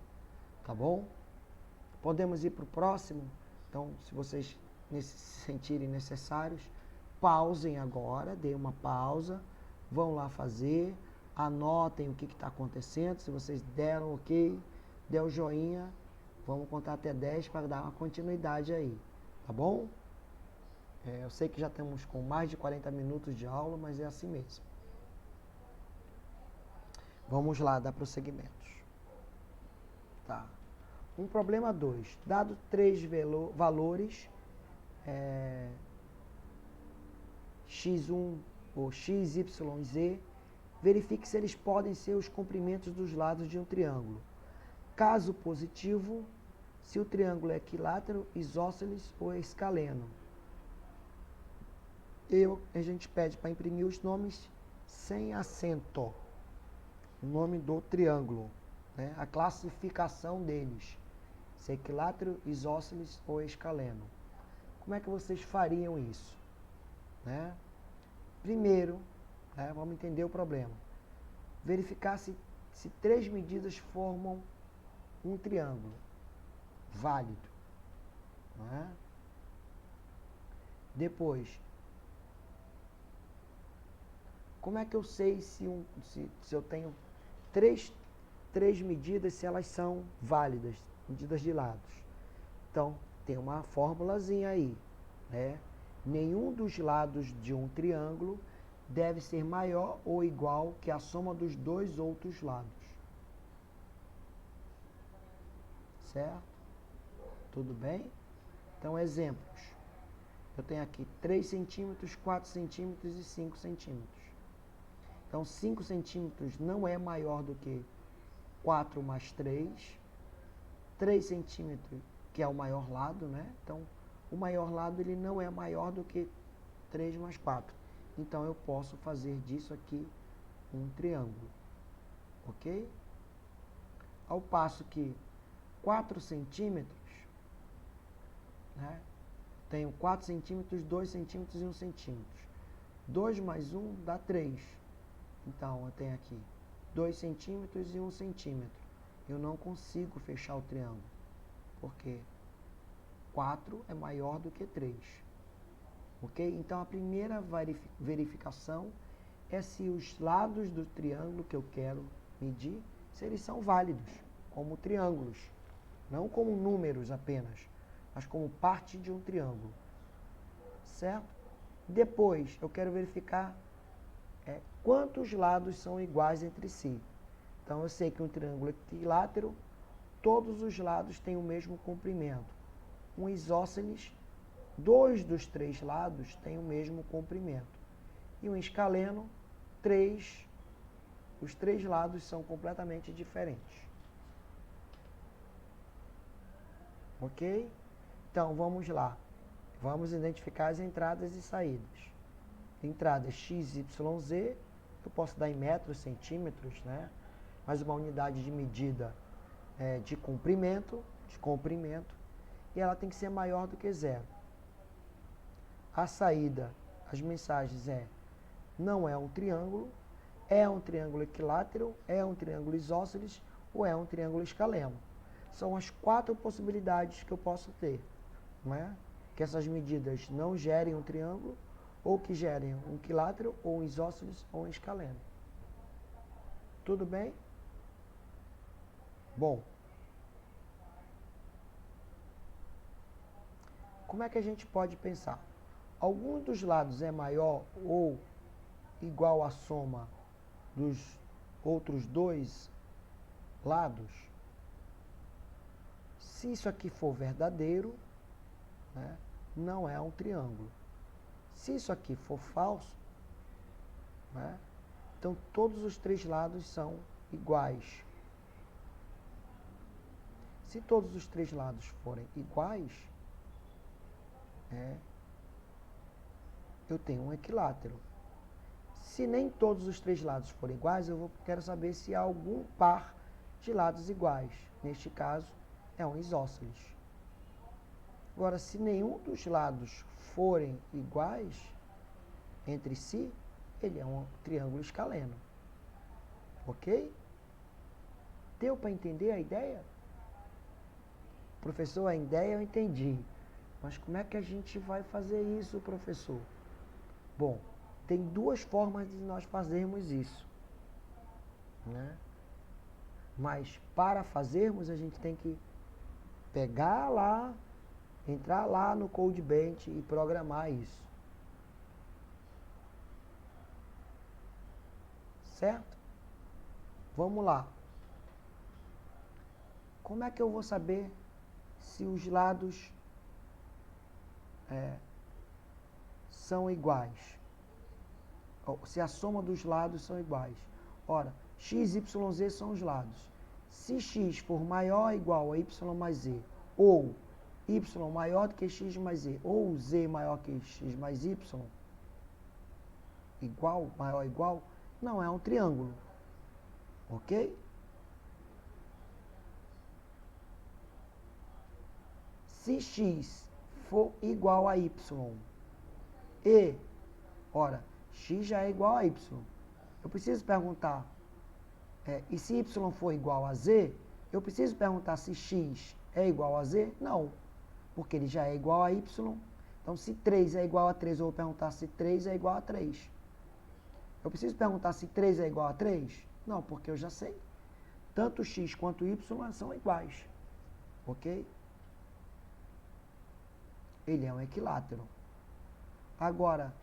tá bom? Podemos ir para o próximo? Então, se vocês se sentirem necessários, pausem agora, deem uma pausa, vão lá fazer, anotem o que está acontecendo, se vocês deram ok, deu joinha, vamos contar até 10 para dar uma continuidade aí, tá bom? Eu sei que já estamos com mais de 40 minutos de aula, mas é assim mesmo. Vamos lá, dar prosseguimentos. Tá. Problema 2. Dado 3 valores, x1 ou xyz, verifique se eles podem ser os comprimentos dos lados de um triângulo. Caso positivo, se o triângulo é equilátero, isósceles ou escaleno. A gente pede para imprimir os nomes sem acento. O nome do triângulo, né? A classificação deles. Se é equilátero, isósceles ou escaleno. Como é que vocês fariam isso? Né? Primeiro, né, vamos entender o problema. Verificar se 3 medidas formam um triângulo válido. Né? Depois, como é que eu sei se eu tenho três medidas, se elas são válidas, medidas de lados? Então, tem uma formulazinha aí, né? Nenhum dos lados de um triângulo deve ser maior ou igual que a soma dos 2 outros lados. Certo? Tudo bem? Então, exemplos. Eu tenho aqui 3 centímetros, 4 centímetros e 5 centímetros. Então, 5 centímetros não é maior do que 4 mais 3. 3 centímetros, que é o maior lado, né? Então, o maior lado ele não é maior do que 3 mais 4. Então, eu posso fazer disso aqui um triângulo. Ok? Ao passo que 4 centímetros, né? Tenho 4 centímetros, 2 centímetros e 1 centímetro. 2 mais 1 dá 3. Então, eu tenho aqui 2 centímetros e 1 centímetro. Eu não consigo fechar o triângulo, porque 4 é maior do que 3. Ok? Então, a primeira verificação é se os lados do triângulo que eu quero medir, se eles são válidos, como triângulos. Não como números apenas, mas como parte de um triângulo. Certo? Depois, eu quero verificar quantos lados são iguais entre si. Então, eu sei que um triângulo equilátero, todos os lados têm o mesmo comprimento. Um isósceles, 2 dos 3 lados têm o mesmo comprimento. E um escaleno, os 3 lados são completamente diferentes. Ok? Então, vamos lá. Vamos identificar as entradas e saídas. Entrada XYZ, eu posso dar em metros, centímetros, né? Mas uma unidade de medida de comprimento, e ela tem que ser maior do que 0. A saída, as mensagens não é um triângulo equilátero, é um triângulo isósceles ou é um triângulo escaleno. São as 4 possibilidades que eu posso ter, não é? Que essas medidas não gerem um triângulo, ou que gerem um equilátero, ou um isósceles, ou um escaleno. Tudo bem? Bom, como é que a gente pode pensar? algum dos lados é maior ou igual à soma dos outros dois lados, se isso aqui for verdadeiro, né, não é um triângulo. Se isso aqui for falso, né, então todos os três lados são iguais. Se todos os três lados forem iguais, eu tenho um equilátero. Se nem todos os três lados forem iguais, quero saber se há algum par de lados iguais. Neste caso, é um isósceles. Agora, se nenhum dos lados forem iguais entre si, ele é um triângulo escaleno. Ok? Deu para entender a ideia? Professor, a ideia eu entendi. Mas como é que a gente vai fazer isso, professor? Bom, tem duas formas de nós fazermos isso, né? Mas para fazermos, a gente tem que pegar lá, entrar lá no CodeBench e programar isso. Certo? Vamos lá. Como é que eu vou saber se os lados são iguais? Ou se a soma dos lados são iguais? Ora, x, y, z são os lados. Se x for maior ou igual a y mais z, ou y maior do que x mais z, ou z maior que x mais y, igual, maior ou igual, não é um triângulo. Ok? Se x for igual a y e, ora, x já é igual a y, eu preciso perguntar, e se y for igual a z, eu preciso perguntar se x é igual a z? Não, porque ele já é igual a y. Então, se 3 é igual a 3, eu vou perguntar se 3 é igual a 3. Eu preciso perguntar se 3 é igual a 3? Não, porque eu já sei. Tanto x quanto y são iguais. Ok? Ele é um equilátero. Agora,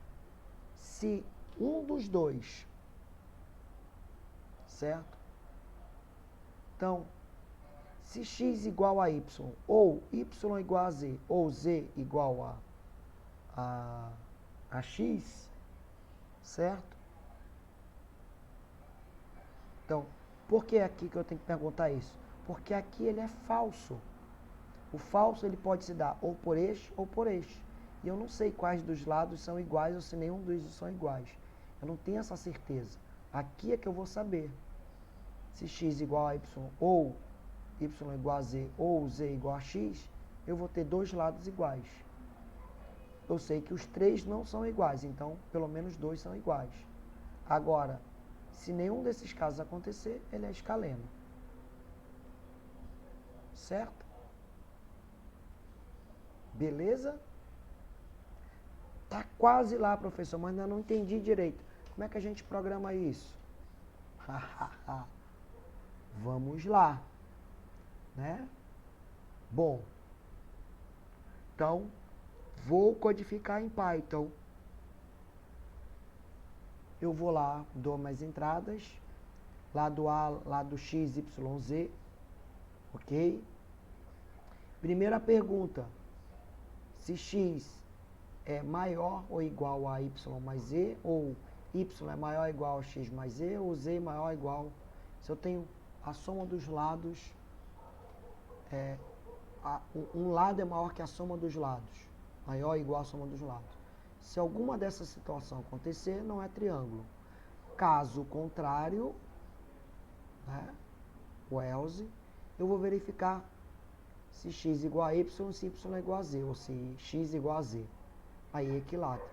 se um dos dois, certo? Então, se x igual a y, ou y igual a z, ou z igual a x, certo? Então, por que aqui que eu tenho que perguntar isso? Porque aqui ele é falso. O falso ele pode se dar ou por este ou por este. E eu não sei quais dos lados são iguais ou se nenhum dos são iguais. Eu não tenho essa certeza. Aqui é que eu vou saber se x igual a y ou y igual a z ou z igual a x, eu vou ter dois lados iguais. Eu sei que os três não são iguais, então pelo menos dois são iguais. Agora, se nenhum desses casos acontecer, ele é escaleno. Certo? Beleza? Tá quase lá, professor, mas ainda não entendi direito. Como é que a gente programa isso? Vamos lá, né? Bom, então vou codificar em Python. Eu vou lá, dou mais entradas, lado A, lado X, Y, Z, ok? Primeira pergunta, se X é maior ou igual a Y mais Z, ou Y é maior ou igual a X mais Z, ou Z maior ou igual, se eu tenho a soma dos lados, um lado é maior que a soma dos lados, maior ou igual a soma dos lados. Se alguma dessa situação acontecer, não é triângulo. Caso contrário, né, o else, eu vou verificar se x igual a y, se y é igual a z, ou se x igual a z. Aí é equilátero.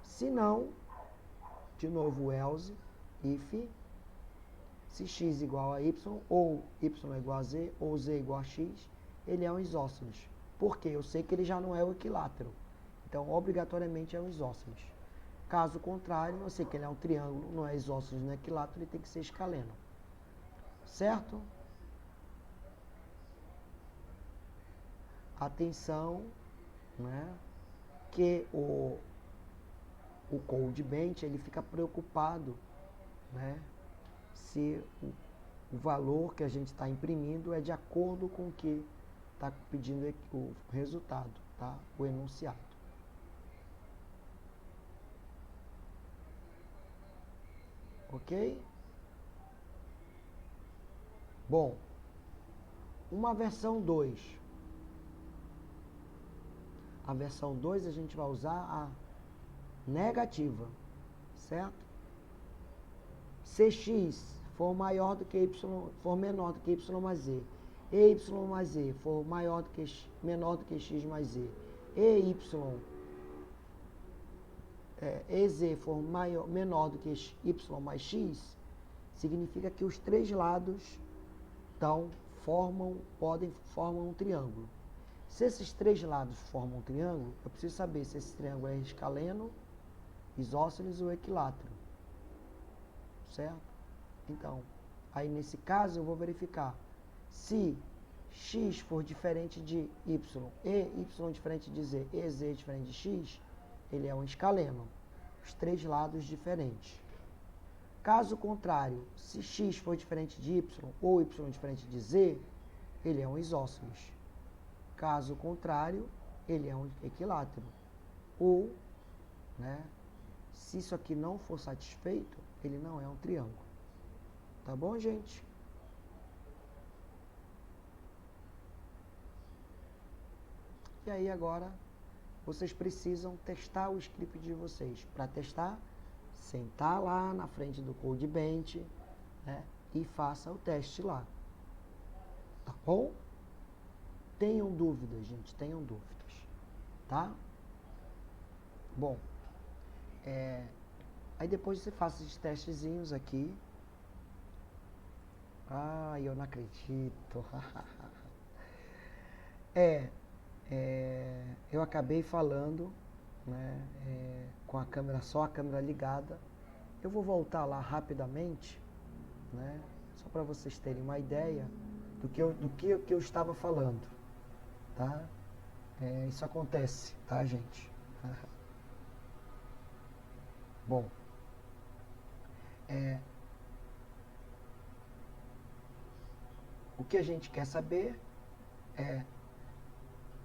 Se não, de novo o else, if, se x igual a y, ou y é igual a z, ou z igual a x, ele é um isósceles. Por quê? Eu sei que ele já não é o equilátero. Então, obrigatoriamente é um isósceles. Caso contrário, eu sei que ele é um triângulo, não é isósceles, não é equilátero, ele tem que ser escaleno. Certo? Atenção, né? Que o CodeBench ele fica preocupado, né, se o valor que a gente está imprimindo é de acordo com o que está pedindo o resultado, tá? O enunciado. Ok? Bom, uma versão 2. A versão 2 a gente vai usar a negativa, certo? Se x for maior do que y, for menor do que y mais z, e y mais z for maior do que menor do que x mais z, e z for menor do que y mais x, significa que os três lados formam um triângulo. Se esses três lados formam um triângulo, eu preciso saber se esse triângulo é escaleno, isósceles ou equilátero. Certo? Então, aí nesse caso eu vou verificar se x for diferente de y, e y diferente de z, e z diferente de x, ele é um escaleno. Os três lados diferentes. Caso contrário, se x for diferente de y ou y diferente de z, ele é um isósceles. Caso contrário, ele é um equilátero. Ou, né, se isso aqui não for satisfeito, ele não é um triângulo. Tá bom, gente? E aí agora, vocês precisam testar o script de vocês. Para testar, sentar lá na frente do CodeBench, né, e faça o teste lá. Tá bom? Tenham dúvidas, gente, tenham dúvidas. Tá? Bom, aí depois você faça esses testezinhos aqui. Ah, eu não acredito. Eu acabei falando, né, com a câmera, só a câmera ligada. Eu vou voltar lá rapidamente, né, só para vocês terem uma ideia do que eu estava falando, tá? Isso acontece, tá, gente? Bom, o que a gente quer saber é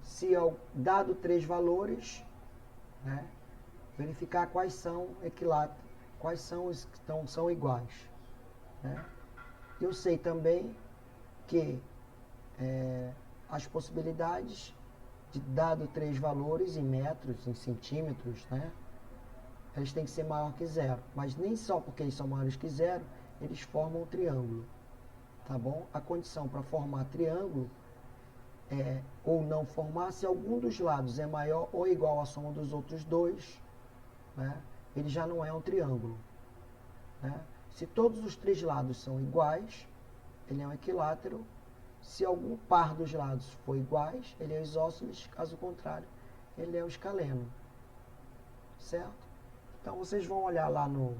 se dado três valores, né, verificar quais são equiláteros, quais são os que são iguais, né? Eu sei também que as possibilidades de dado três valores em metros, em centímetros, né, eles têm que ser maior que zero, mas nem só porque eles são maiores que zero, eles formam um triângulo, tá bom? A condição para formar triângulo ou não formar, se algum dos lados é maior ou igual à soma dos outros dois, né, ele já não é um triângulo, né? Se todos os três lados são iguais, ele é um equilátero. Se algum par dos lados for iguais, ele é isósceles. Caso contrário, ele é o escaleno. Certo? Então, vocês vão olhar lá no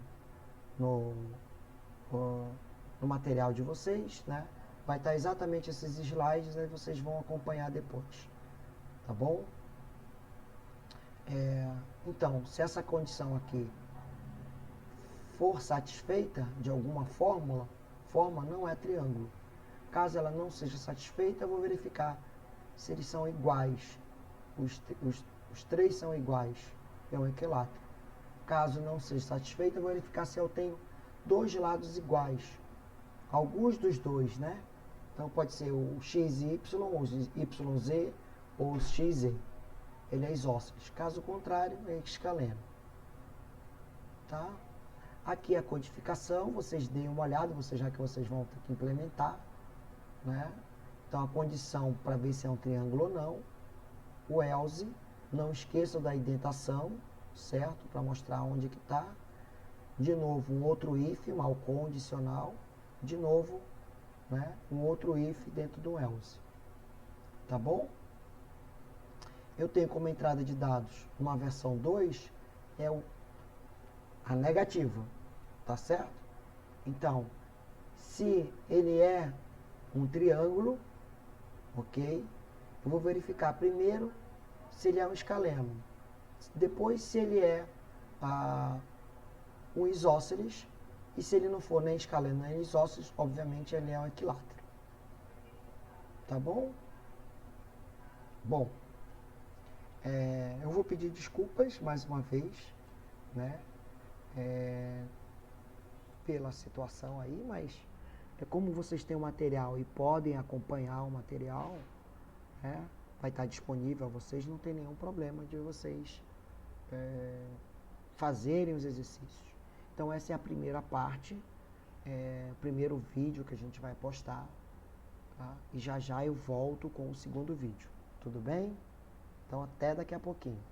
material de vocês, né? Vai estar exatamente esses slides, aí vocês vão acompanhar depois. Tá bom? Então, se essa condição aqui for satisfeita de alguma forma, não é triângulo. Caso ela não seja satisfeita, eu vou verificar se eles são iguais. Os três são iguais. É um equilátero. Caso não seja satisfeita, eu vou verificar se eu tenho dois lados iguais. Alguns dos dois, né? Então pode ser o XY, o YZ ou o XZ. Ele é isósceles. Caso contrário, é escaleno. Tá? Aqui a codificação, vocês deem uma olhada, já que vocês vão ter que implementar, né? Então a condição para ver se é um triângulo ou não, o else, não esqueçam da indentação, certo? Para mostrar onde que está. De novo, um outro if, mal condicional. De novo, né, um outro if dentro do else. Tá bom? Eu tenho como entrada de dados uma versão 2, a negativa, tá certo? Então, se ele é um triângulo, ok? Eu vou verificar primeiro se ele é um escaleno. Depois, se ele é um isósceles, e se ele não for nem escaleno nem isósceles, obviamente ele é um equilátero. Tá bom? Bom, eu vou pedir desculpas mais uma vez, né? Pela situação aí, mas como vocês têm o material e podem acompanhar o material, né? Vai estar disponível a vocês, não tem nenhum problema de vocês fazerem os exercícios. Então essa é a primeira parte, o primeiro vídeo que a gente vai postar, tá? E já já eu volto com o segundo vídeo, tudo bem? Então até daqui a pouquinho.